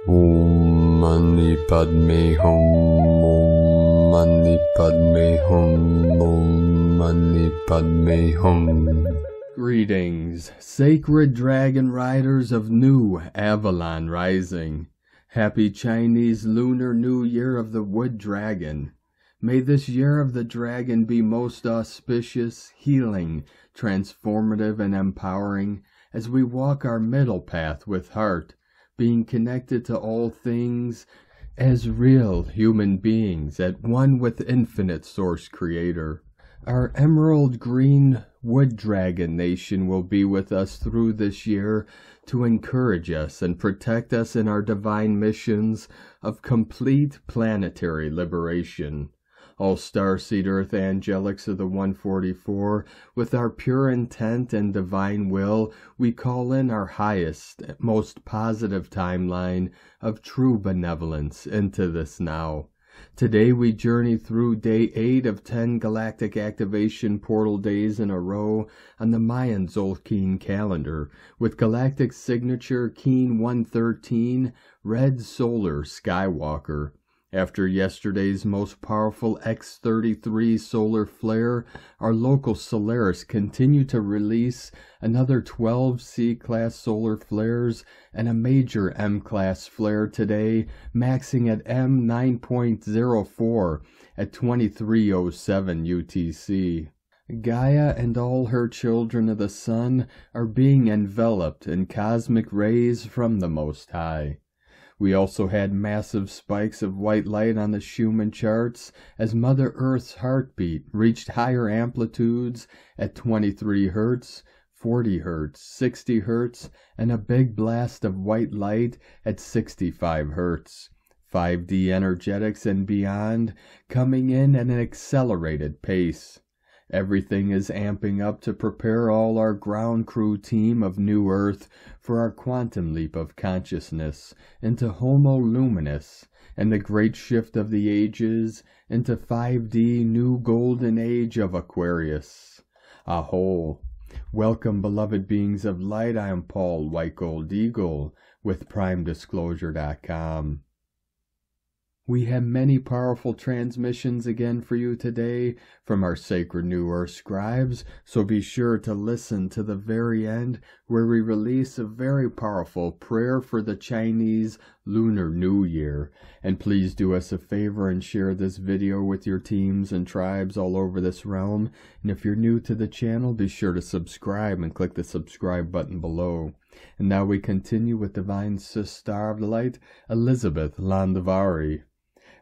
Om Mani Padme Hum, Om Mani Padme Hum, Om Mani Padme Hum. Greetings, sacred dragon riders of New Avalon Rising. Happy Chinese Lunar New Year of the Wood Dragon. May this year of the dragon be most auspicious, healing, transformative, and empowering as we walk our middle path with heart, being connected to all things as real human beings at one with infinite source creator. Our emerald green wood dragon nation will be with us through this year to encourage us and protect us in our divine missions of complete planetary liberation. All starseed earth angelics of the 144, with our pure intent and divine will, we call in our highest, most positive timeline of true benevolence into this now. Today we journey through day 8 of 10 galactic activation portal days in a row on the Mayan Tzolk'in calendar, with galactic signature Keen 113, Red Solar Skywalker. After yesterday's most powerful X33 solar flare, our local Solaris continued to release another 12 C-class solar flares and a major M-class flare today, maxing at M9.04 at 2307 UTC. Gaia and all her children of the sun are being enveloped in cosmic rays from the Most High. We also had massive spikes of white light on the Schumann charts as Mother Earth's heartbeat reached higher amplitudes at 23 Hz, 40 Hz, 60 Hz, and a big blast of white light at 65 Hz. 5D energetics and beyond coming in at an accelerated pace. Everything is amping up to prepare all our ground crew team of New Earth for our quantum leap of consciousness into Homo Luminous and the great shift of the ages into 5D New Golden Age of Aquarius. Aho! Welcome, beloved beings of light. I am Paul White Gold Eagle with PrimeDisclosure.com. We have many powerful transmissions again for you today from our sacred New Earth scribes, so be sure to listen to the very end where we release a very powerful prayer for the Chinese Lunar New Year. And please do us a favor and share this video with your teams and tribes all over this realm. And if you're new to the channel, be sure to subscribe and click the subscribe button below. And now we continue with Divine Sister of the Light, Elizabeth Landavari.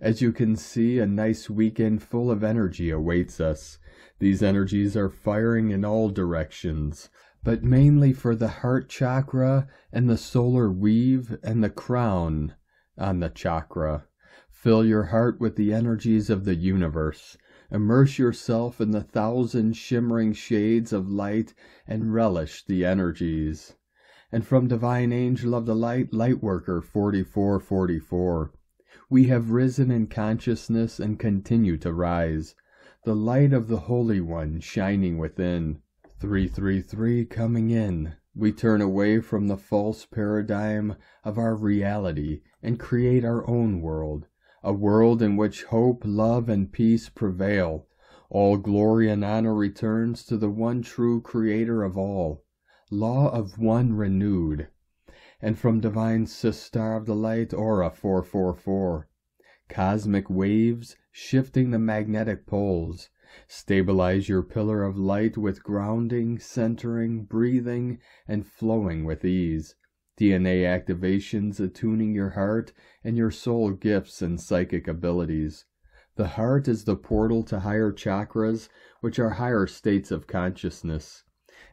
As you can see, a nice weekend full of energy awaits us. These energies are firing in all directions, but mainly for the heart chakra and the solar weave and the crown on the chakra. Fill your heart with the energies of the universe. Immerse yourself in the 1,000 shimmering shades of light and relish the energies. And from Divine Angel of the Light, Lightworker 4444. We have risen in consciousness and continue to rise. The light of the Holy One shining within. 333 coming in. We turn away from the false paradigm of our reality and create our own world. A world in which hope, love, and peace prevail. All glory and honor returns to the one true creator of all. Law of One renewed. And from Divine Sister of the Light, Aura 444. Cosmic waves shifting the magnetic poles. Stabilize your pillar of light with grounding, centering, breathing, and flowing with ease. DNA activations attuning your heart and your soul gifts and psychic abilities. The heart is the portal to higher chakras, which are higher states of consciousness.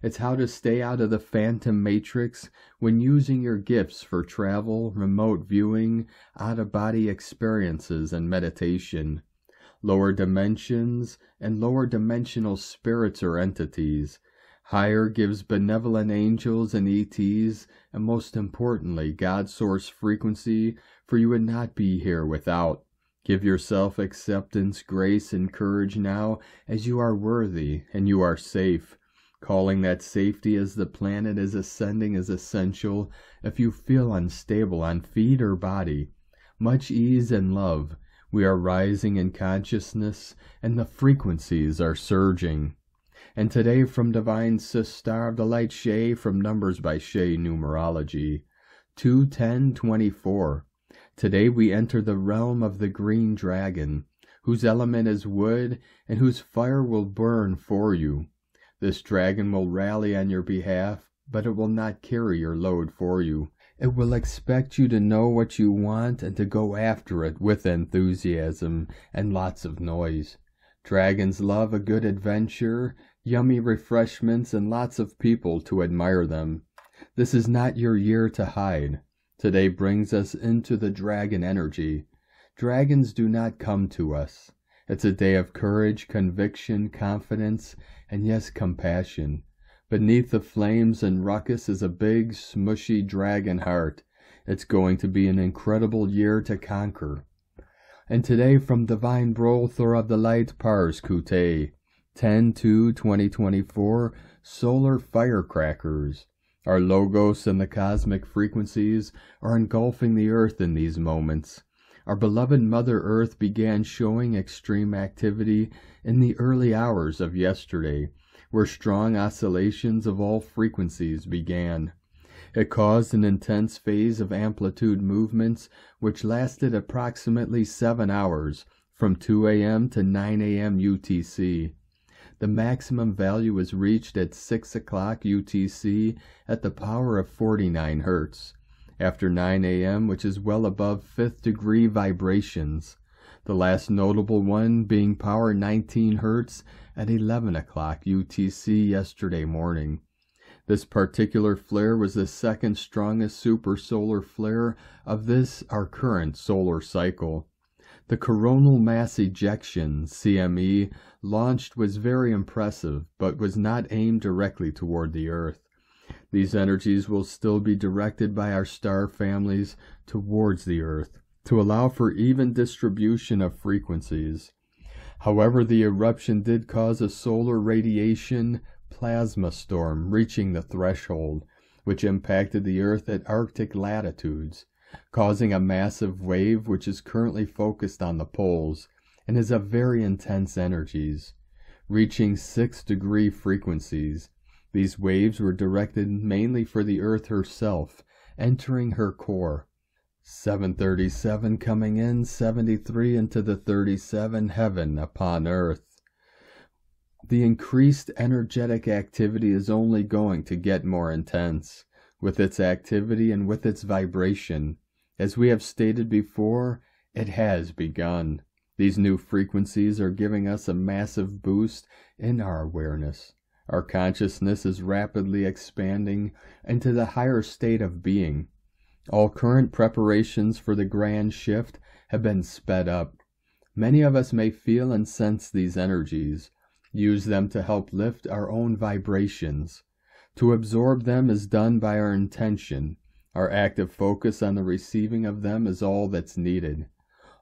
It's how to stay out of the phantom matrix when using your gifts for travel, remote viewing, out-of-body experiences, and meditation. Lower dimensions and lower dimensional spirits or entities. Higher gives benevolent angels and ETs, and most importantly, God's source frequency, for you would not be here without. Give yourself acceptance, grace, and courage now, as you are worthy and you are safe. Calling that safety as the planet is ascending is essential if you feel unstable on feet or body. Much ease and love. We are rising in consciousness, and the frequencies are surging. And today from Divine Star of the Light Shay from Numbers by Shay Numerology, 2-10-24. Today we enter the realm of the green dragon, whose element is wood and whose fire will burn for you. This dragon will rally on your behalf, but it will not carry your load for you. It will expect you to know what you want and to go after it with enthusiasm and lots of noise. Dragons love a good adventure, yummy refreshments, and lots of people to admire them. This is not your year to hide. Today brings us into the dragon energy. Dragons do not come to us. It's a day of courage, conviction, confidence, and yes, compassion. Beneath the flames and ruckus is a big, smushy dragon heart. It's going to be an incredible year to conquer. And today from Divine Brother of the Light Pars Kute, 10-2-2024, solar firecrackers. Our logos and the cosmic frequencies are engulfing the earth in these moments. Our beloved Mother Earth began showing extreme activity in the early hours of yesterday, where strong oscillations of all frequencies began. It caused an intense phase of amplitude movements which lasted approximately 7 hours, from 2 a.m. to 9 a.m. UTC. The maximum value was reached at 6 o'clock UTC at the power of 49 Hz. After 9 a.m., which is well above 5th degree vibrations. The last notable one being power 19 Hz at 11 o'clock UTC yesterday morning. This particular flare was the second strongest supersolar flare of this, our current solar cycle. The coronal mass ejection, CME, launched was very impressive, but was not aimed directly toward the Earth. These energies will still be directed by our star families towards the Earth, to allow for even distribution of frequencies. However, the eruption did cause a solar radiation plasma storm reaching the threshold, which impacted the Earth at Arctic latitudes, causing a massive wave which is currently focused on the poles and is of very intense energies, reaching 6 degree frequencies. These waves were directed mainly for the Earth herself, entering her core. 737 coming in, 73 into the 37, heaven upon Earth. The increased energetic activity is only going to get more intense, with its activity and with its vibration. As we have stated before, it has begun. These new frequencies are giving us a massive boost in our awareness. Our consciousness is rapidly expanding into the higher state of being. All current preparations for the grand shift have been sped up. Many of us may feel and sense these energies, use them to help lift our own vibrations. To absorb them is done by our intention. Our active focus on the receiving of them is all that's needed.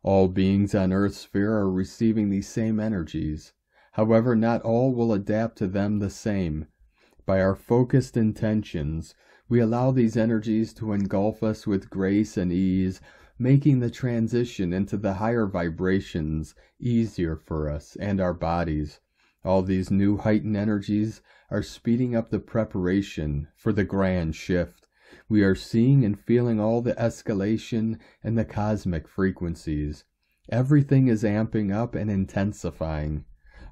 All beings on Earth's sphere are receiving these same energies. However, not all will adapt to them the same. By our focused intentions, we allow these energies to engulf us with grace and ease, making the transition into the higher vibrations easier for us and our bodies. All these new heightened energies are speeding up the preparation for the grand shift. We are seeing and feeling all the escalation and the cosmic frequencies. Everything is amping up and intensifying.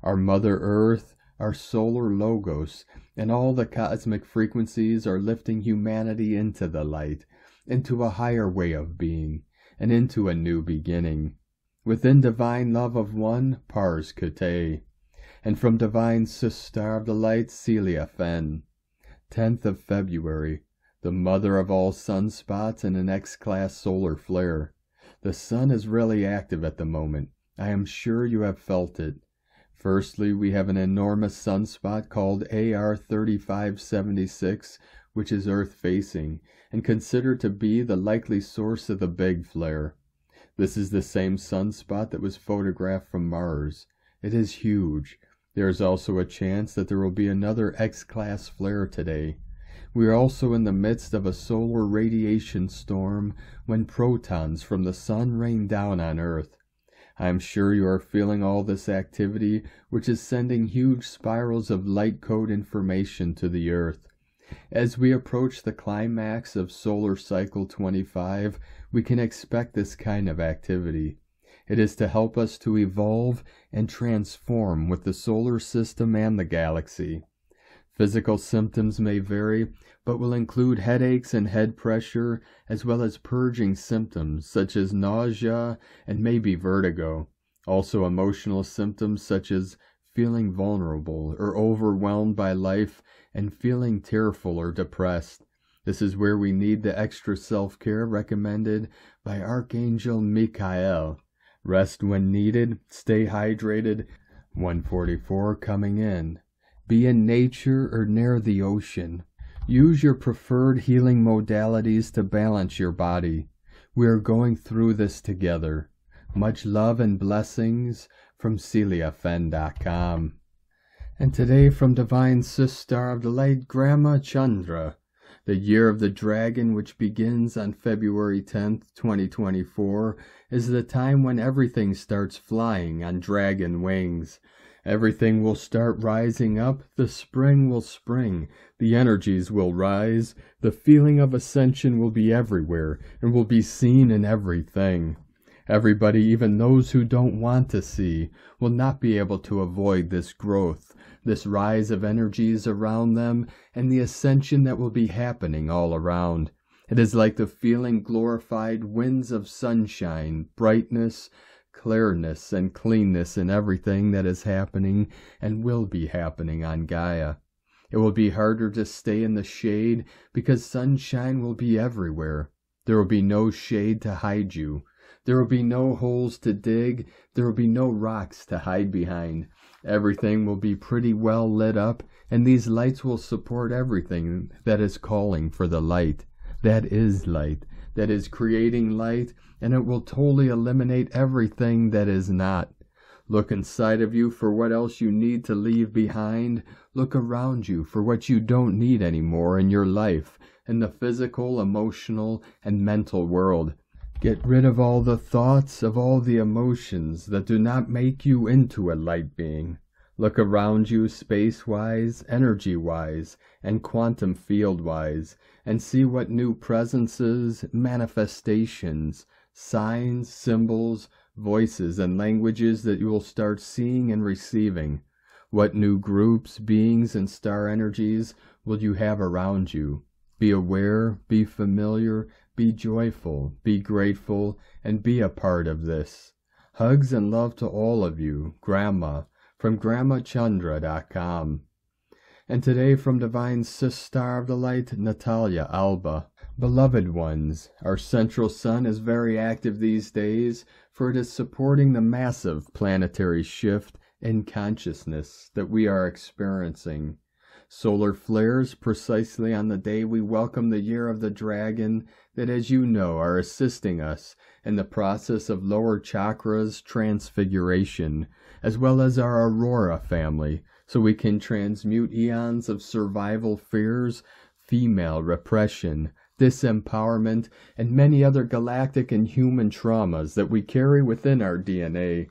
Our Mother Earth, our solar logos, and all the cosmic frequencies are lifting humanity into the light, into a higher way of being, and into a new beginning. Within divine love of one, Pars Kute, and from Divine Sister of the Light, Celia Fen. 10th of February, the mother of all sunspots and an X-class solar flare. The sun is really active at the moment. I am sure you have felt it. Firstly, we have an enormous sunspot called AR 3576, which is Earth-facing, and considered to be the likely source of the big flare. This is the same sunspot that was photographed from Mars. It is huge. There is also a chance that there will be another X-class flare today. We are also in the midst of a solar radiation storm when protons from the sun rain down on Earth. I am sure you are feeling all this activity, which is sending huge spirals of light code information to the Earth. As we approach the climax of Solar Cycle 25, we can expect this kind of activity. It is to help us to evolve and transform with the solar system and the galaxy. Physical symptoms may vary, but will include headaches and head pressure, as well as purging symptoms such as nausea and maybe vertigo. Also emotional symptoms such as feeling vulnerable or overwhelmed by life and feeling tearful or depressed. This is where we need the extra self-care recommended by Archangel Michael. Rest when needed, stay hydrated. 144 coming in. Be in nature or near the ocean. Use your preferred healing modalities to balance your body. We are going through this together. Much love and blessings from CeliaFen.com. And today from Divine Sister of the Light, Grandma Chandra. The year of the dragon, which begins on February 10th, 2024, is the time when everything starts flying on dragon wings. Everything will start rising up, the spring will spring, the energies will rise, the feeling of ascension will be everywhere, and will be seen in everything. Everybody, even those who don't want to see, will not be able to avoid this growth, this rise of energies around them, and the ascension that will be happening all around. It is like the feeling glorified winds of sunshine, brightness, clearness, and cleanness in everything that is happening and will be happening on Gaia. It will be harder to stay in the shade because sunshine will be everywhere. There will be no shade to hide you. There will be no holes to dig. There will be no rocks to hide behind. Everything will be pretty well lit up, and these lights will support everything that is calling for the light. That is light. That is creating light, and it will totally eliminate everything that is not. Look inside of you for what else you need to leave behind. Look around you for what you don't need anymore in your life, in the physical, emotional, and mental world. Get rid of all the thoughts, of all the emotions that do not make you into a light being. Look around you space-wise, energy-wise, and quantum field-wise, and see what new presences, manifestations, signs, symbols, voices, and languages that you will start seeing and receiving. What new groups, beings, and star energies will you have around you? Be aware, be familiar, be joyful, be grateful, and be a part of this. Hugs and love to all of you, Grandma, from GrandmaChandra.com. And today from Divine Sister of the Light, Natalia Alba. Beloved ones, our central sun is very active these days, for it is supporting the massive planetary shift in consciousness that we are experiencing. Solar flares precisely on the day we welcome the year of the dragon that, as you know, are assisting us in the process of lower chakras transfiguration, as well as our Aurora family, so we can transmute eons of survival fears, female repression, disempowerment, and many other galactic and human traumas that we carry within our DNA.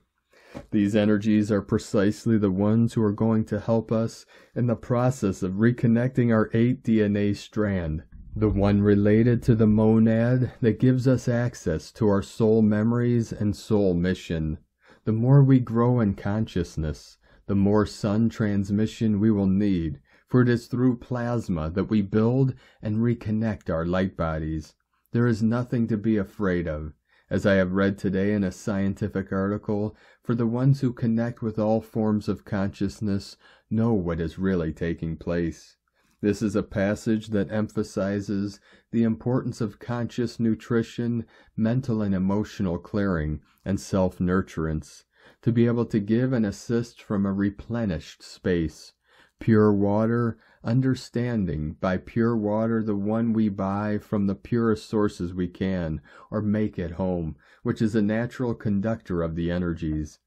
These energies are precisely the ones who are going to help us in the process of reconnecting our 8 DNA strand, the one related to the monad that gives us access to our soul memories and soul mission. The more we grow in consciousness, the more sun transmission we will need, for it is through plasma that we build and reconnect our light bodies. There is nothing to be afraid of. As I have read today in a scientific article, for the ones who connect with all forms of consciousness know what is really taking place. This is a passage that emphasizes the importance of conscious nutrition, mental and emotional clearing, and self-nurturance, to be able to give and assist from a replenished space. Pure water, understanding by pure water the one we buy from the purest sources we can, or make at home, which is a natural conductor of the energies.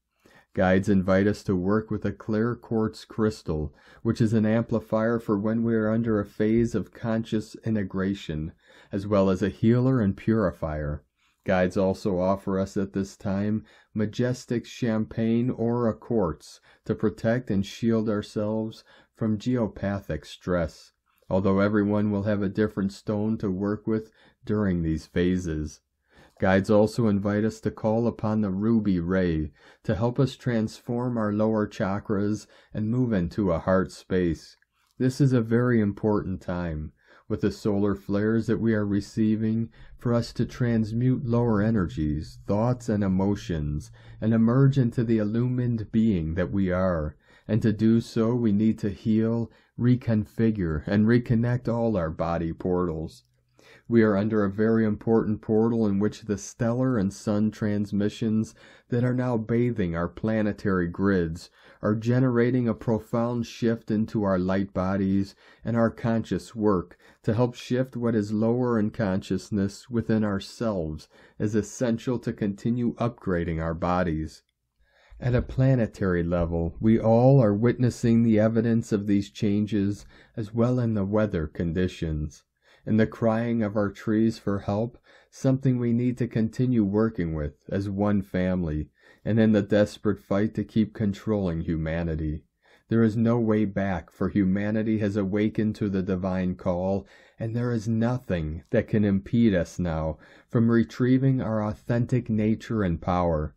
Guides invite us to work with a clear quartz crystal, which is an amplifier for when we are under a phase of conscious integration, as well as a healer and purifier. Guides also offer us at this time majestic champagne aura quartz to protect and shield ourselves from geopathic stress, although everyone will have a different stone to work with during these phases. Guides also invite us to call upon the ruby ray to help us transform our lower chakras and move into a heart space. This is a very important time, with the solar flares that we are receiving, for us to transmute lower energies, thoughts, and emotions, and emerge into the illumined being that we are. And to do so, we need to heal, reconfigure, and reconnect all our body portals. We are under a very important portal in which the stellar and sun transmissions that are now bathing our planetary grids are generating a profound shift into our light bodies and our conscious work to help shift what is lower in consciousness within ourselves is essential to continue upgrading our bodies. At a planetary level, we all are witnessing the evidence of these changes as well in the weather conditions. In the crying of our trees for help, something we need to continue working with as one family, and in the desperate fight to keep controlling humanity. There is no way back, for humanity has awakened to the divine call, and there is nothing that can impede us now from retrieving our authentic nature and power.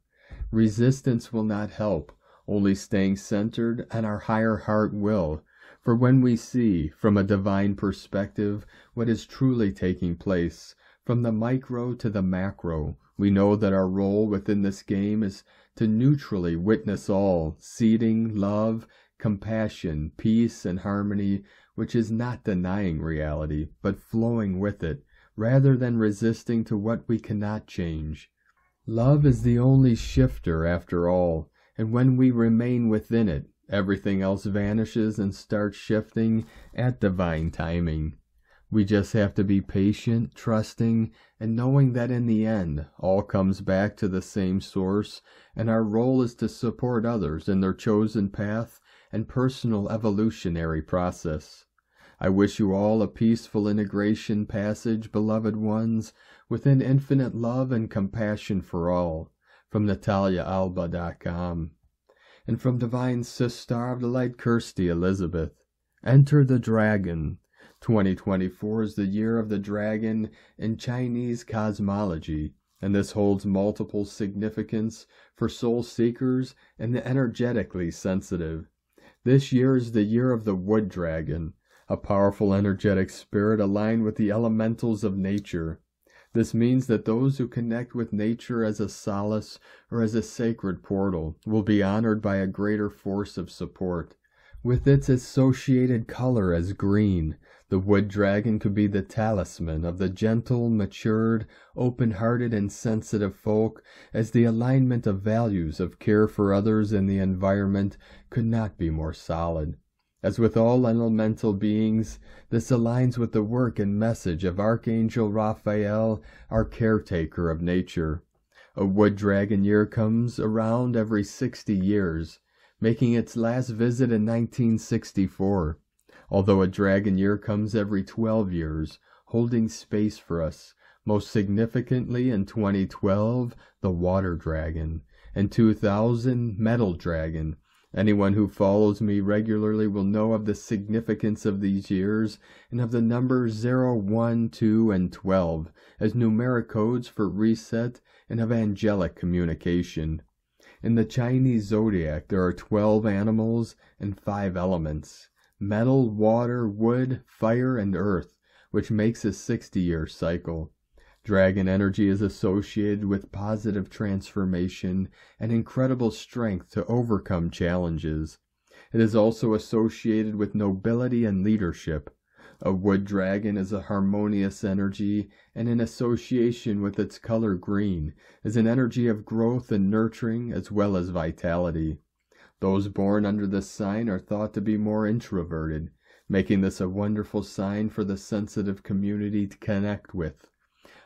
Resistance will not help, only staying centered on our higher heart will. For when we see, from a divine perspective, what is truly taking place, from the micro to the macro, we know that our role within this game is to neutrally witness all, seeding love, compassion, peace, and harmony, which is not denying reality, but flowing with it, rather than resisting to what we cannot change. Love is the only shifter after all, and when we remain within it, everything else vanishes and starts shifting at divine timing. We just have to be patient, trusting, and knowing that in the end, all comes back to the same source, and our role is to support others in their chosen path and personal evolutionary process. I wish you all a peaceful integration passage, beloved ones, within infinite love and compassion for all. From NataliaAlba.com. And from Divine Sister of the Light Kirsty Elizabeth. Enter the Dragon. 2024 is the year of the dragon in Chinese cosmology, and this holds multiple significance for soul seekers and the energetically sensitive. This year is the year of the wood dragon, a powerful energetic spirit aligned with the elementals of nature. This means that those who connect with nature as a solace or as a sacred portal will be honored by a greater force of support. With its associated color as green, the wood dragon could be the talisman of the gentle, matured, open-hearted, and sensitive folk, as the alignment of values of care for others and the environment could not be more solid. As with all elemental beings, this aligns with the work and message of Archangel Raphael, our caretaker of nature. A wood dragon year comes around every 60 years, making its last visit in 1964, although a dragon year comes every 12 years, holding space for us, most significantly in 2012, the water dragon, and 2000, metal dragon. Anyone who follows me regularly will know of the significance of these years and of the numbers 0, 1, 2, and 12 as numeric codes for reset and of angelic communication. In the Chinese zodiac, there are 12 animals and 5 elements: metal, water, wood, fire, and earth, which makes a 60-year cycle. Dragon energy is associated with positive transformation and incredible strength to overcome challenges. It is also associated with nobility and leadership. A wood dragon is a harmonious energy, and in association with its color green is an energy of growth and nurturing as well as vitality. Those born under this sign are thought to be more introverted, making this a wonderful sign for the sensitive community to connect with.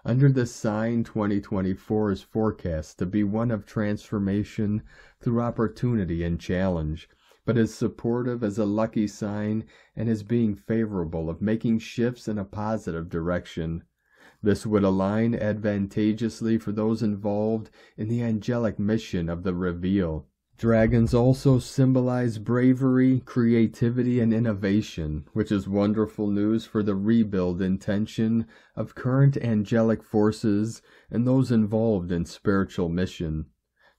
Under this sign, 2024 is forecast to be one of transformation through opportunity and challenge, but is supportive as a lucky sign and as being favorable of making shifts in a positive direction. This would align advantageously for those involved in the angelic mission of the reveal. Dragons also symbolize bravery, creativity, and innovation, which is wonderful news for the rebuild intention of current angelic forces and those involved in spiritual mission.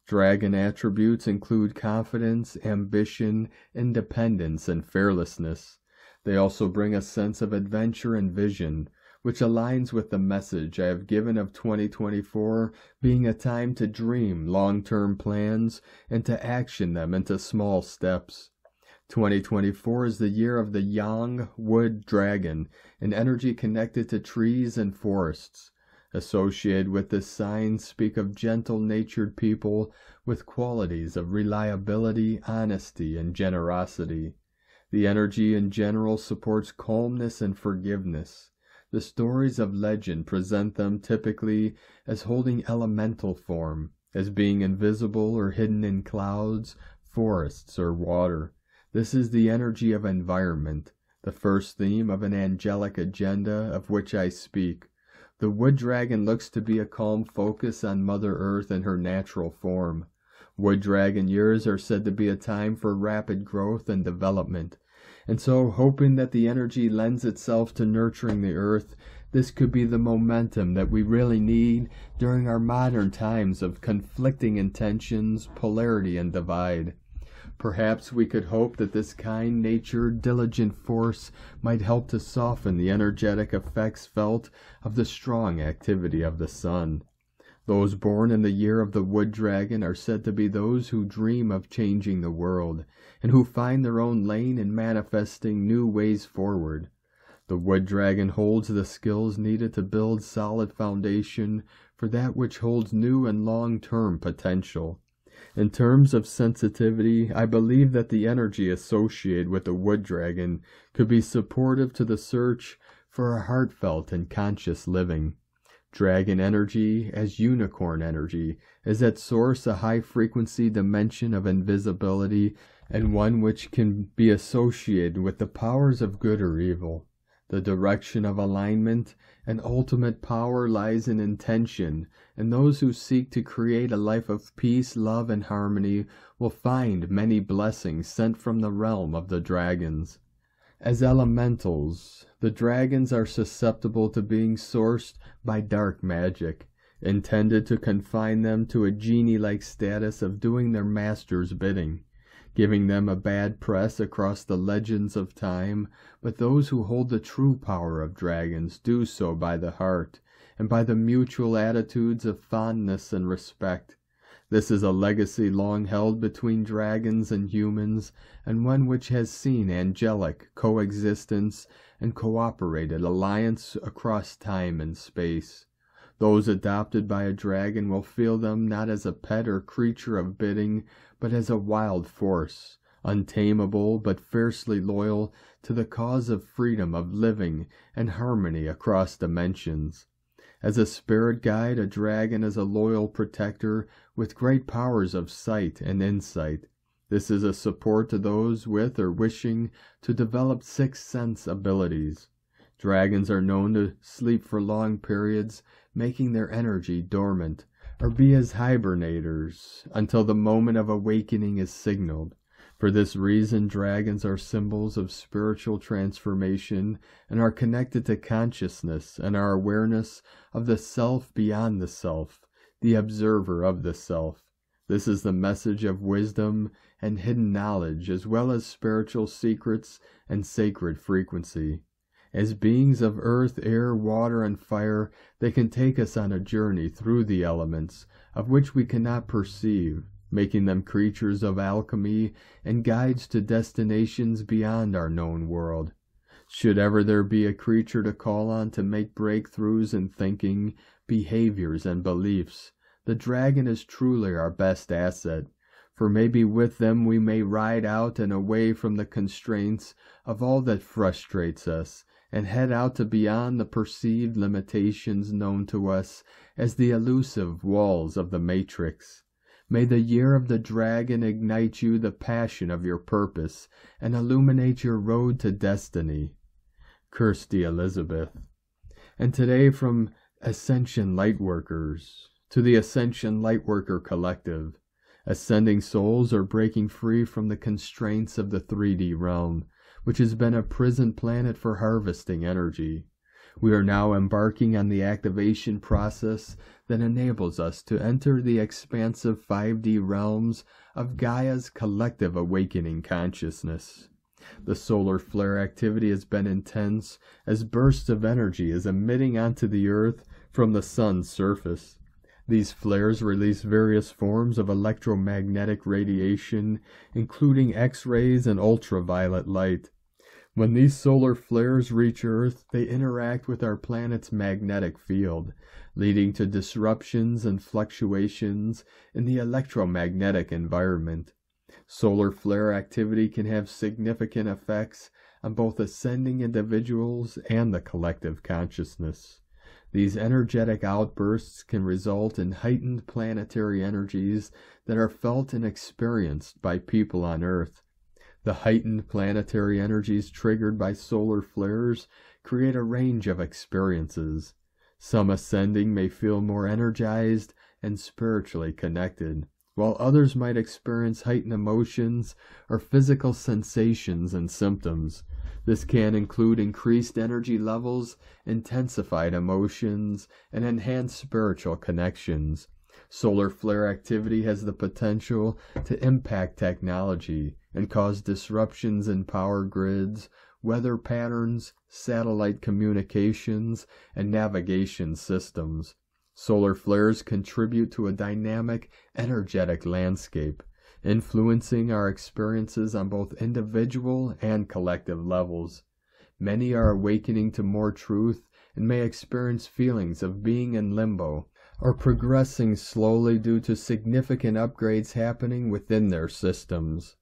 Dragon attributes include confidence, ambition, independence, and fearlessness. They also bring a sense of adventure and vision, which aligns with the message I have given of 2024 being a time to dream long-term plans and to action them into small steps. 2024 is the year of the yang wood dragon, an energy connected to trees and forests. Associated with this sign speak of gentle-natured people with qualities of reliability, honesty, and generosity. The energy in general supports calmness and forgiveness. The stories of legend present them typically as holding elemental form, as being invisible or hidden in clouds, forests, or water. This is the energy of environment, the first theme of an angelic agenda of which I speak. The wood dragon looks to be a calm focus on Mother Earth in her natural form. Wood dragon years are said to be a time for rapid growth and development. And so, hoping that the energy lends itself to nurturing the earth, this could be the momentum that we really need during our modern times of conflicting intentions, polarity, and divide. Perhaps we could hope that this kind-natured, diligent force might help to soften the energetic effects felt of the strong activity of the sun. Those born in the year of the wood dragon are said to be those who dream of changing the world, and who find their own lane in manifesting new ways forward. The wood dragon holds the skills needed to build solid foundation for that which holds new and long-term potential. In terms of sensitivity, I believe that the energy associated with the wood dragon could be supportive to the search for a heartfelt and conscious living. Dragon energy, as unicorn energy, is at source a high-frequency dimension of invisibility and one which can be associated with the powers of good or evil. The direction of alignment and ultimate power lies in intention, and those who seek to create a life of peace, love, and harmony will find many blessings sent from the realm of the dragons. As elementals, the dragons are susceptible to being sourced by dark magic, intended to confine them to a genie-like status of doing their master's bidding, giving them a bad press across the legends of time, but those who hold the true power of dragons do so by the heart, and by the mutual attitudes of fondness and respect. This is a legacy long held between dragons and humans, and one which has seen angelic coexistence and cooperated alliance across time and space. Those adopted by a dragon will feel them not as a pet or creature of bidding, but as a wild force, untamable but fiercely loyal to the cause of freedom of living and harmony across dimensions. As a spirit guide, a dragon is a loyal protector with great powers of sight and insight. This is a support to those with or wishing to develop sixth sense abilities. Dragons are known to sleep for long periods, making their energy dormant, or be as hibernators until the moment of awakening is signaled. For this reason, dragons are symbols of spiritual transformation and are connected to consciousness and our awareness of the self beyond the self, the observer of the self. This is the message of wisdom and hidden knowledge, as well as spiritual secrets and sacred frequency. As beings of earth, air, water, and fire, they can take us on a journey through the elements, of which we cannot perceive, making them creatures of alchemy and guides to destinations beyond our known world. Should ever there be a creature to call on to make breakthroughs in thinking, behaviors, and beliefs, the dragon is truly our best asset, for maybe with them we may ride out and away from the constraints of all that frustrates us, and head out to beyond the perceived limitations known to us as the elusive walls of the matrix. May the year of the dragon ignite you the passion of your purpose and illuminate your road to destiny. Kirsty Elizabeth. And today from Ascension Lightworkers to the Ascension Lightworker Collective, ascending souls are breaking free from the constraints of the 3D realm, which has been a prison planet for harvesting energy. We are now embarking on the activation process that enables us to enter the expansive 5D realms of Gaia's collective awakening consciousness. The solar flare activity has been intense as bursts of energy is emitting onto the Earth from the Sun's surface. These flares release various forms of electromagnetic radiation, including X-rays and ultraviolet light. When these solar flares reach Earth, they interact with our planet's magnetic field, leading to disruptions and fluctuations in the electromagnetic environment. Solar flare activity can have significant effects on both ascending individuals and the collective consciousness. These energetic outbursts can result in heightened planetary energies that are felt and experienced by people on Earth. The heightened planetary energies triggered by solar flares create a range of experiences. Some ascending may feel more energized and spiritually connected, while others might experience heightened emotions or physical sensations and symptoms. This can include increased energy levels, intensified emotions, and enhanced spiritual connections. Solar flare activity has the potential to impact technology and cause disruptions in power grids, weather patterns, satellite communications, and navigation systems. Solar flares contribute to a dynamic, energetic landscape, influencing our experiences on both individual and collective levels. Many are awakening to more truth and may experience feelings of being in limbo or progressing slowly due to significant upgrades happening within their systems.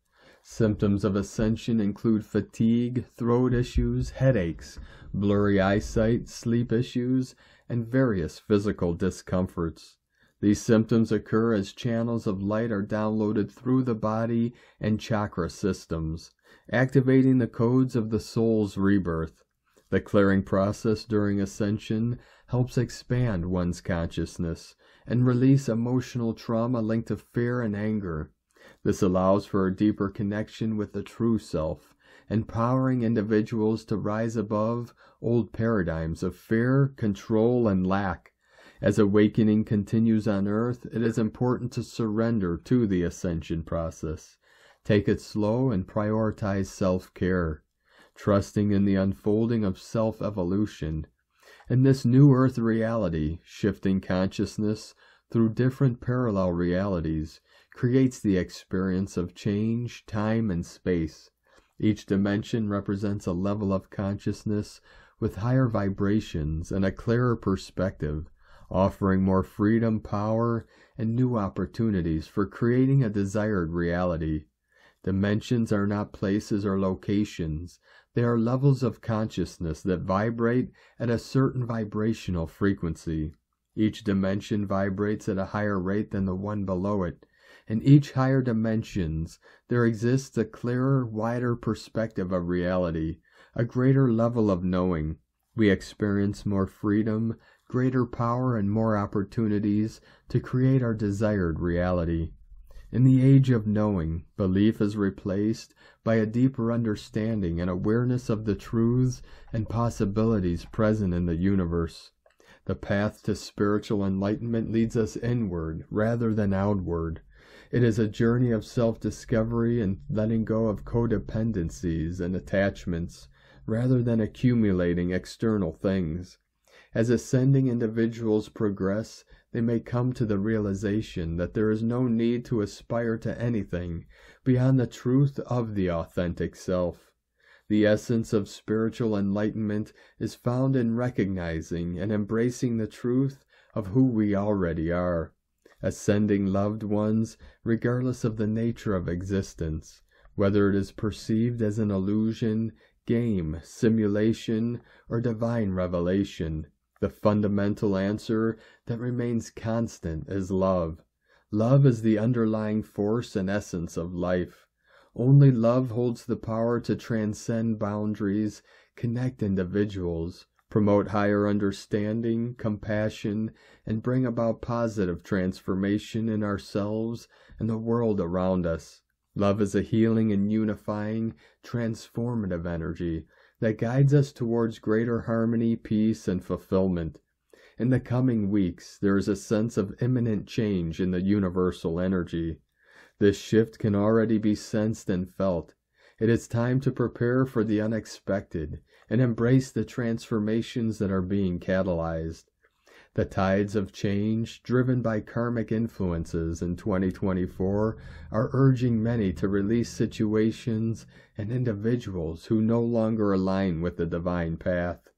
Symptoms of ascension include fatigue, throat issues, headaches, blurry eyesight, sleep issues, and various physical discomforts. These symptoms occur as channels of light are downloaded through the body and chakra systems, activating the codes of the soul's rebirth. The clearing process during ascension helps expand one's consciousness and release emotional trauma linked to fear and anger. This allows for a deeper connection with the true self, empowering individuals to rise above old paradigms of fear, control, and lack. As awakening continues on Earth, it is important to surrender to the ascension process. Take it slow and prioritize self-care, trusting in the unfolding of self-evolution. In this new Earth reality, shifting consciousness through different parallel realities creates the experience of change, time, and space. Each dimension represents a level of consciousness with higher vibrations and a clearer perspective, offering more freedom, power, and new opportunities for creating a desired reality. Dimensions are not places or locations. They are levels of consciousness that vibrate at a certain vibrational frequency. Each dimension vibrates at a higher rate than the one below it. In each higher dimensions, there exists a clearer, wider perspective of reality, a greater level of knowing. We experience more freedom, greater power, and more opportunities to create our desired reality. In the age of knowing, belief is replaced by a deeper understanding and awareness of the truths and possibilities present in the universe. The path to spiritual enlightenment leads us inward rather than outward. It is a journey of self-discovery and letting go of codependencies and attachments, rather than accumulating external things. As ascending individuals progress, they may come to the realization that there is no need to aspire to anything beyond the truth of the authentic self. The essence of spiritual enlightenment is found in recognizing and embracing the truth of who we already are. Ascending loved ones, regardless of the nature of existence, whether it is perceived as an illusion, game, simulation, or divine revelation. The fundamental answer that remains constant is love. Love is the underlying force and essence of life. Only love holds the power to transcend boundaries, connect individuals, promote higher understanding, compassion, and bring about positive transformation in ourselves and the world around us. Love is a healing and unifying, transformative energy that guides us towards greater harmony, peace, and fulfillment. In the coming weeks, there is a sense of imminent change in the universal energy. This shift can already be sensed and felt. It is time to prepare for the unexpected and embrace the transformations that are being catalyzed. The tides of change, driven by karmic influences in 2024, are urging many to release situations and individuals who no longer align with the divine path.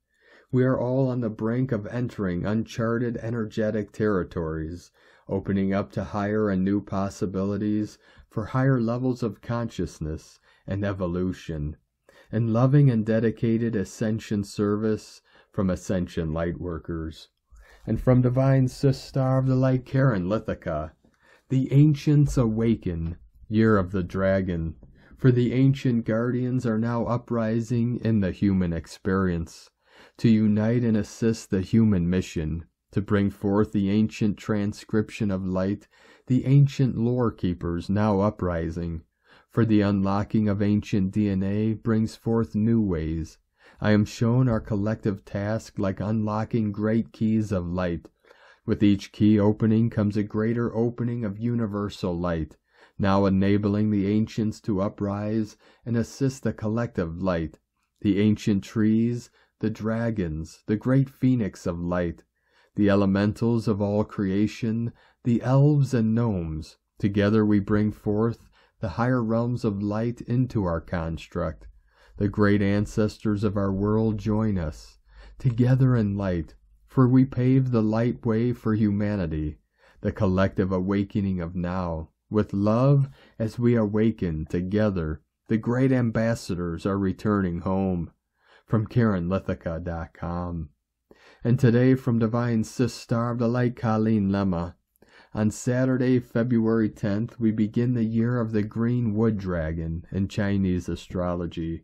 We are all on the brink of entering uncharted energetic territories, opening up to higher and new possibilities for higher levels of consciousness and evolution, and loving and dedicated ascension service from Ascension Lightworkers. And from Divine Sister of the Light Karen Lithica, the Ancients Awaken, Year of the Dragon, for the ancient guardians are now uprising in the human experience, to unite and assist the human mission, to bring forth the ancient transcription of light, the ancient lore keepers now uprising, for the unlocking of ancient DNA brings forth new ways. I am shown our collective task like unlocking great keys of light. With each key opening comes a greater opening of universal light, now enabling the ancients to uprise and assist the collective light, the ancient trees, the dragons, the great phoenix of light, the elementals of all creation, the elves and gnomes. Together we bring forth the higher realms of light into our construct. The great ancestors of our world join us, together in light, for we pave the light way for humanity, the collective awakening of now. With love, as we awaken together, the great ambassadors are returning home. From KarenLithica.com. And today from Divine Sister of the Light Colleen Lemma. On Saturday, February 10th, we begin the year of the green wood dragon in Chinese astrology.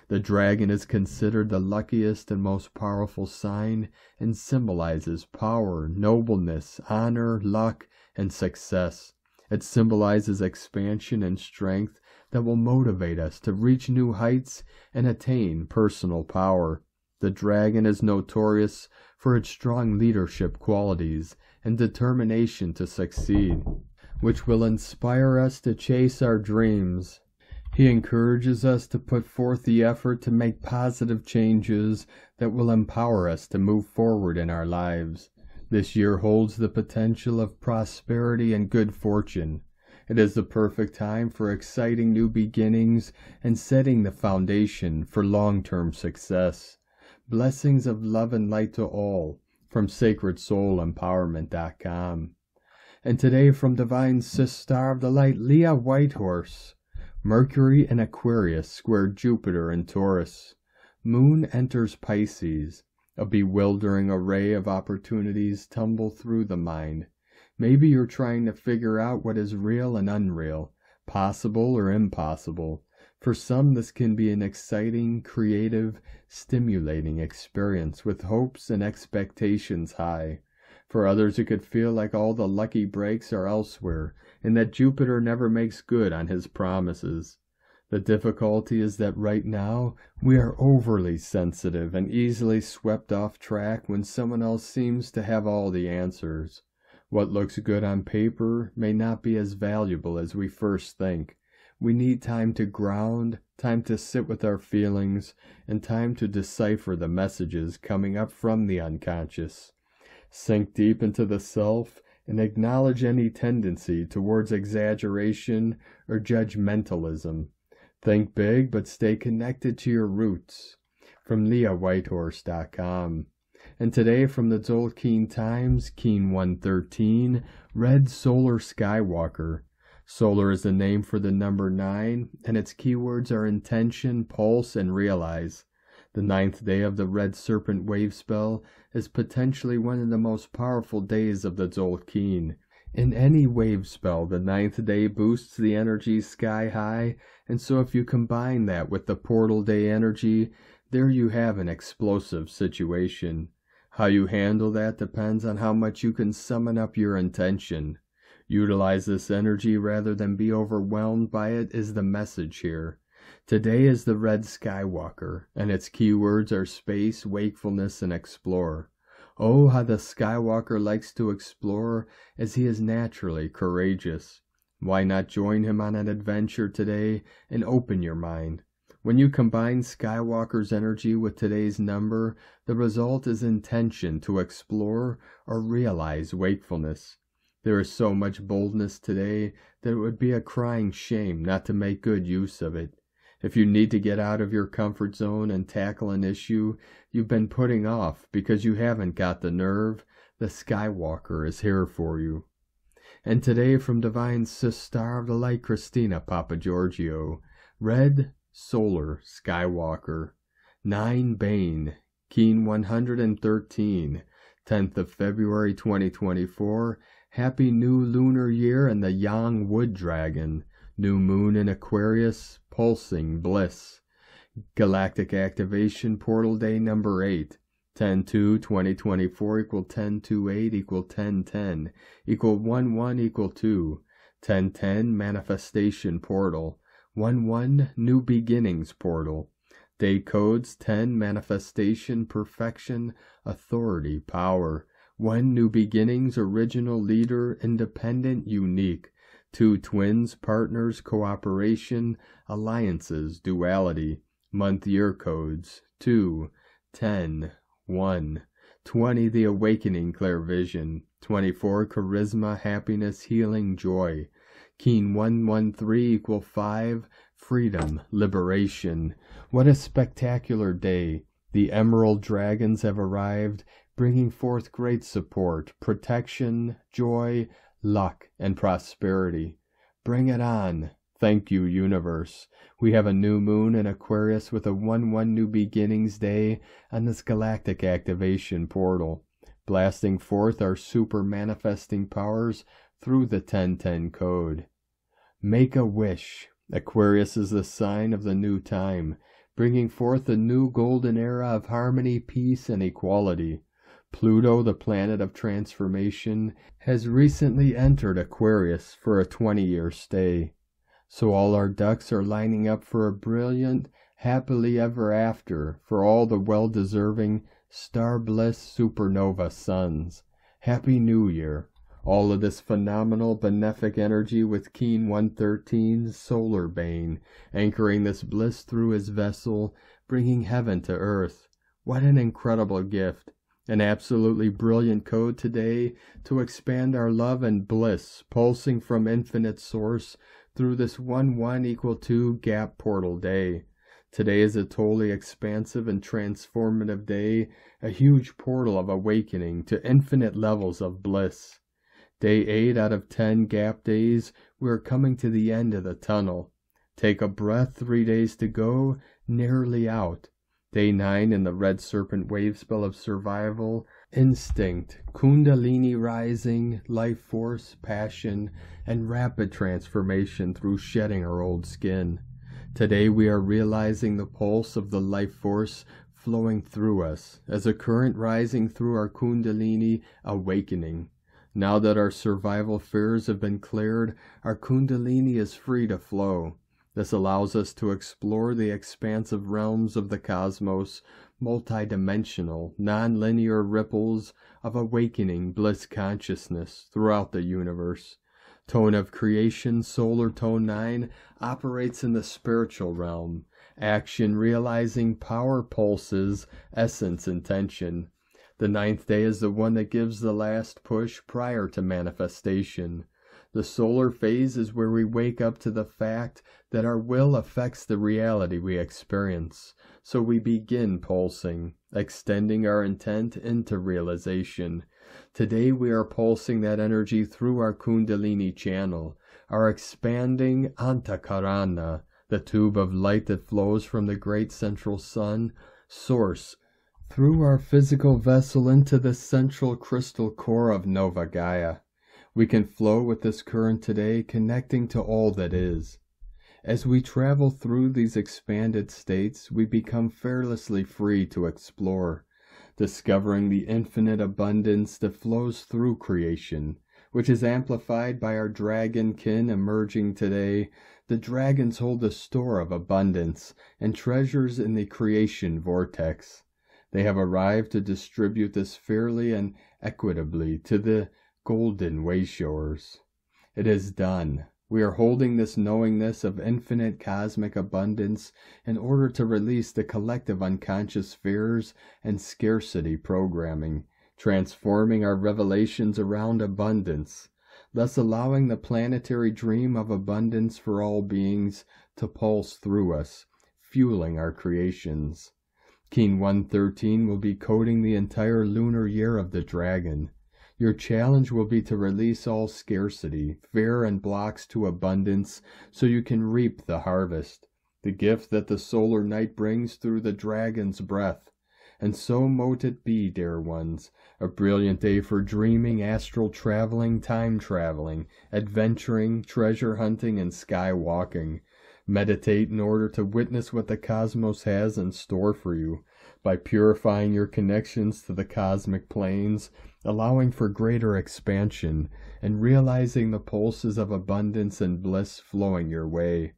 The dragon is considered the luckiest and most powerful sign and symbolizes power, nobleness, honor, luck, and success. It symbolizes expansion and strength that will motivate us to reach new heights and attain personal power. The dragon is notorious for its strong leadership qualities and determination to succeed, which will inspire us to chase our dreams. He encourages us to put forth the effort to make positive changes that will empower us to move forward in our lives. This year holds the potential of prosperity and good fortune. It is the perfect time for exciting new beginnings and setting the foundation for long-term success. Blessings of love and light to all, from SacredSoulEmpowerment.com. And today from Divine Sister of the Light, Leah Whitehorse. Mercury in Aquarius squared Jupiter in Taurus. Moon enters Pisces. A bewildering array of opportunities tumble through the mind. Maybe you're trying to figure out what is real and unreal, possible or impossible. For some, this can be an exciting, creative, stimulating experience with hopes and expectations high. For others, it could feel like all the lucky breaks are elsewhere, and that Jupiter never makes good on his promises. The difficulty is that right now, we are overly sensitive and easily swept off track when someone else seems to have all the answers. What looks good on paper may not be as valuable as we first think. We need time to ground, time to sit with our feelings, and time to decipher the messages coming up from the unconscious. Sink deep into the self and acknowledge any tendency towards exaggeration or judgmentalism. Think big, but stay connected to your roots. From LeahWhitehorse.com. And today from the Tzolk'in Times, Keen 113, Red Solar Skywalker. Solar is the name for the number 9, and its keywords are intention, pulse, and realize. The 9th day of the Red Serpent wave spell is potentially one of the most powerful days of the Tzolk'in. In any wave spell, the 9th day boosts the energy sky high, and so if you combine that with the portal day energy, there you have an explosive situation. How you handle that depends on how much you can summon up your intention. Utilize this energy rather than be overwhelmed by it is the message here. Today is the Red Skywalker, and its keywords are space, wakefulness, and explore. Oh, how the Skywalker likes to explore, as he is naturally courageous. Why not join him on an adventure today and open your mind? When you combine Skywalker's energy with today's number, the result is intention to explore or realize wakefulness. There is so much boldness today that it would be a crying shame not to make good use of it. If you need to get out of your comfort zone and tackle an issue you've been putting off because you haven't got the nerve, the Skywalker is here for you. And today from Divine Sis Star of the Light Christina Papagiorgio, Red Solar Skywalker, 9 Bane, Keen 113, 10th of February 2024, Happy New Lunar Year and the Yang Wood Dragon, New Moon in Aquarius, Pulsing Bliss. Galactic Activation Portal Day number 8. 10-2-2024 equal 10-2-8 equal 10-10 equal 1-1 equal 2. 10-10 Manifestation Portal. 1-1 New Beginnings Portal. Day codes 10 Manifestation Perfection Authority Power. 1 New Beginnings Original Leader Independent Unique. 2 Twins Partners Cooperation Alliances Duality. Month Year Codes 2 10 1 20 The Awakening Clairvision. 24 Charisma Happiness Healing Joy. Keen 113 equal 5 Freedom Liberation. What a spectacular day. The Emerald Dragons have arrived, bringing forth great support, protection, joy, luck, and prosperity. Bring it on. Thank you, universe. We have a new moon in Aquarius with a 1-1 New Beginnings Day on this galactic activation portal, blasting forth our super manifesting powers through the 1010 code. Make a wish. Aquarius is the sign of the new time, bringing forth a new golden era of harmony, peace, and equality. Pluto, the planet of transformation, has recently entered Aquarius for a 20-year stay. So all our ducks are lining up for a brilliant, happily ever after for all the well-deserving star bliss supernova suns. Happy New Year. All of this phenomenal benefic energy with Keen 113's Solar Bane, anchoring this bliss through his vessel, bringing heaven to earth. What an incredible gift. An absolutely brilliant code today to expand our love and bliss, pulsing from infinite source through this 1-1 equal 2 gap portal day. Today is a totally expansive and transformative day, a huge portal of awakening to infinite levels of bliss. Day 8 out of 10 gap days, we are coming to the end of the tunnel. Take a breath, 3 days to go, nearly out. Day 9 in the Red Serpent wave spell of survival, instinct, kundalini rising, life force, passion, and rapid transformation through shedding our old skin. Today we are realizing the pulse of the life force flowing through us as a current rising through our kundalini awakening. Now that our survival fears have been cleared, our kundalini is free to flow. This allows us to explore the expansive realms of the cosmos, multidimensional, non-linear ripples of awakening bliss consciousness throughout the universe. Tone of Creation, Solar Tone 9, operates in the spiritual realm. Action realizing power pulses, essence intention. The 9th day is the one that gives the last push prior to manifestation. The solar phase is where we wake up to the fact that our will affects the reality we experience. So we begin pulsing, extending our intent into realization. Today we are pulsing that energy through our Kundalini channel, our expanding Antakarana, the tube of light that flows from the great central sun, source through our physical vessel into the central crystal core of Nova Gaia. We can flow with this current today, connecting to all that is. As we travel through these expanded states, we become fearlessly free to explore, discovering the infinite abundance that flows through creation, which is amplified by our dragon kin emerging today. The dragons hold a store of abundance and treasures in the creation vortex. They have arrived to distribute this fairly and equitably to the golden wayshowers. It is done. We are holding this knowingness of infinite cosmic abundance in order to release the collective unconscious fears and scarcity programming, transforming our revelations around abundance, thus allowing the planetary dream of abundance for all beings to pulse through us, fueling our creations. Keen 113 will be coding the entire lunar year of the dragon. Your challenge will be to release all scarcity, fear, and blocks to abundance so you can reap the harvest, the gift that the solar night brings through the dragon's breath. And so mote it be, dear ones, a brilliant day for dreaming, astral traveling, time traveling, adventuring, treasure hunting, and sky walking. Meditate in order to witness what the cosmos has in store for you, by purifying your connections to the cosmic planes, allowing for greater expansion, and realizing the pulses of abundance and bliss flowing your way.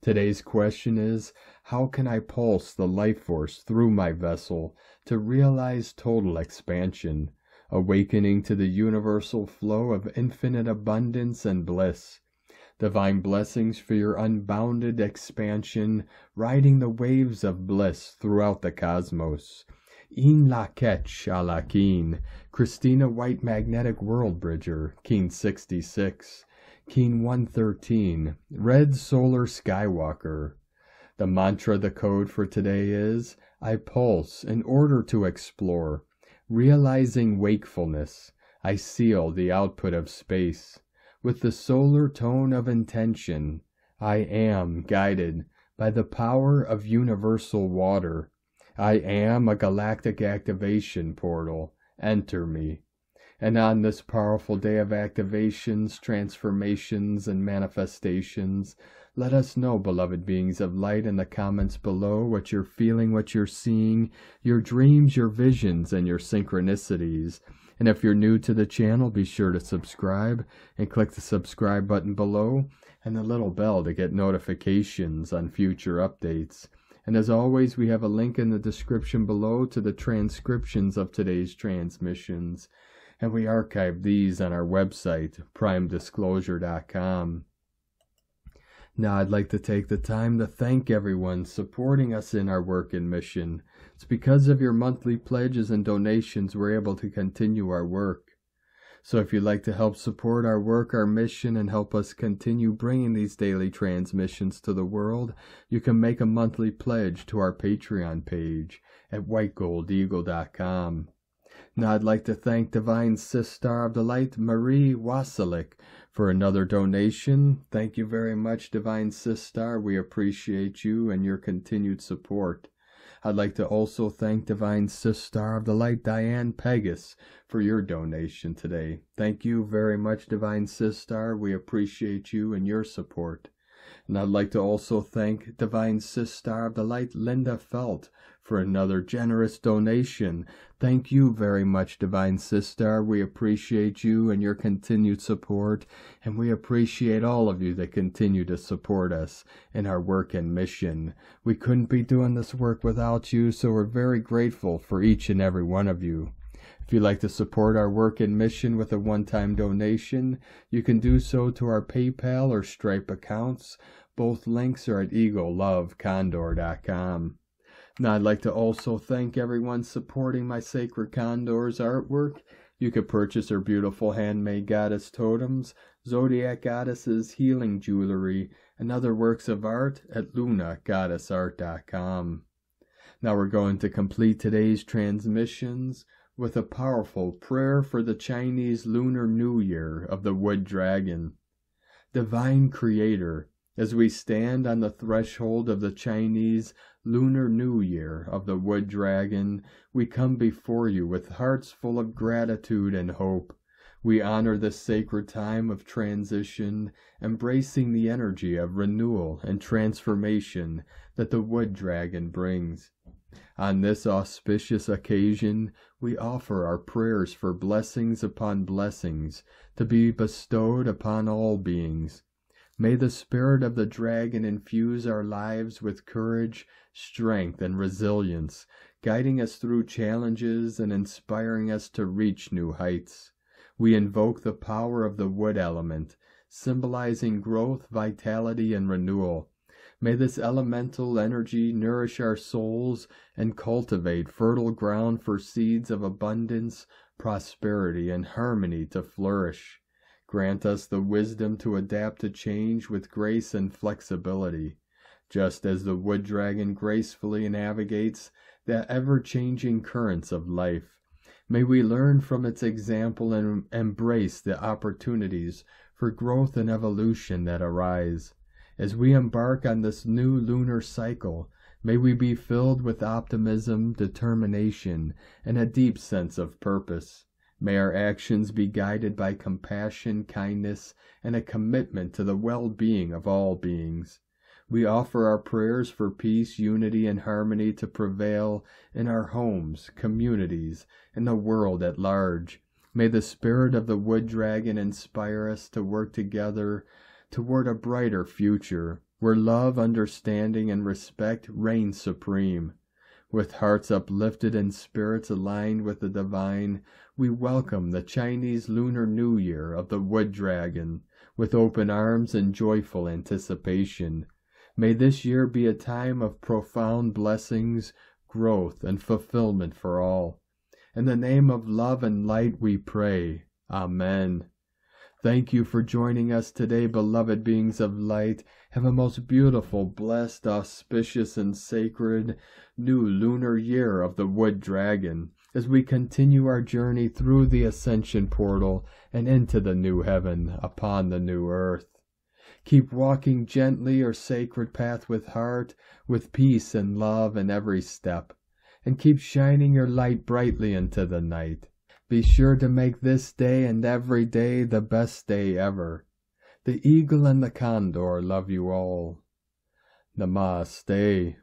Today's question is, how can I pulse the life force through my vessel to realize total expansion, awakening to the universal flow of infinite abundance and bliss? Divine blessings for your unbounded expansion, riding the waves of bliss throughout the cosmos. In Laket Shalakin, Christina White Magnetic World Bridger, Keen 66, Keen 113, Red Solar Skywalker. The mantra, the code for today is, I pulse in order to explore. Realizing wakefulness, I seal the output of space. With the solar tone of intention, I am guided by the power of universal water. I am a galactic activation portal. Enter me. And on this powerful day of activations, transformations, and manifestations, let us know, beloved beings of light, in the comments below what you're feeling, what you're seeing, your dreams, your visions, and your synchronicities. And if you're new to the channel, be sure to subscribe and click the subscribe button below and the little bell to get notifications on future updates. And as always, we have a link in the description below to the transcriptions of today's transmissions. And we archive these on our website, primedisclosure.com. Now I'd like to take the time to thank everyone supporting us in our work and mission. It's because of your monthly pledges and donations we're able to continue our work. So if you'd like to help support our work, our mission, and help us continue bringing these daily transmissions to the world, you can make a monthly pledge to our Patreon page at whitegoldeagle.com. Now I'd like to thank Divine Sister of the Light, Marie Wasilic, for another donation. Thank you very much, Divine Sister. We appreciate you and your continued support. I'd like to also thank Divine Sister of the Light, Diane Pegas, for your donation today. Thank you very much, Divine Sister. We appreciate you and your support. And I'd like to also thank Divine Sister of the Light, Linda Felt, for another generous donation. Thank you very much, Divine Sister. We appreciate you and your continued support, and we appreciate all of you that continue to support us in our work and mission. We couldn't be doing this work without you, so we're very grateful for each and every one of you. If you'd like to support our work and mission with a one-time donation, you can do so to our PayPal or Stripe accounts. Both links are at eaglelovecondor.com. Now I'd like to also thank everyone supporting my Sacred Condor's artwork. You could purchase her beautiful handmade goddess totems, zodiac goddesses, healing jewelry, and other works of art at lunagoddessart.com. Now we're going to complete today's transmissions with a powerful prayer for the Chinese Lunar New Year of the Wood Dragon. Divine Creator, as we stand on the threshold of the Chinese Lunar New Year of the Wood Dragon, we come before you with hearts full of gratitude and hope. We honor this sacred time of transition, embracing the energy of renewal and transformation that the Wood Dragon brings. On this auspicious occasion, we offer our prayers for blessings upon blessings to be bestowed upon all beings. May the spirit of the dragon infuse our lives with courage, strength, and resilience, guiding us through challenges and inspiring us to reach new heights. We invoke the power of the wood element, symbolizing growth, vitality, and renewal. May this elemental energy nourish our souls and cultivate fertile ground for seeds of abundance, prosperity, and harmony to flourish. Grant us the wisdom to adapt to change with grace and flexibility, just as the wood dragon gracefully navigates the ever-changing currents of life. May we learn from its example and embrace the opportunities for growth and evolution that arise. As we embark on this new lunar cycle, may we be filled with optimism, determination, and a deep sense of purpose. May our actions be guided by compassion, kindness, and a commitment to the well-being of all beings. We offer our prayers for peace, unity, and harmony to prevail in our homes, communities, and the world at large. May the spirit of the wood dragon inspire us to work together toward a brighter future, where love, understanding, and respect reign supreme. With hearts uplifted and spirits aligned with the divine, we welcome the Chinese Lunar New Year of the Wood Dragon with open arms and joyful anticipation. May this year be a time of profound blessings, growth, and fulfillment for all. In the name of love and light we pray. Amen. Thank you for joining us today, beloved beings of light. Have a most beautiful, blessed, auspicious, and sacred new lunar year of the Wood Dragon as we continue our journey through the Ascension Portal and into the new heaven upon the new earth. Keep walking gently your sacred path with heart, with peace and love in every step, and keep shining your light brightly into the night. Be sure to make this day and every day the best day ever. The eagle and the condor love you all. Namaste.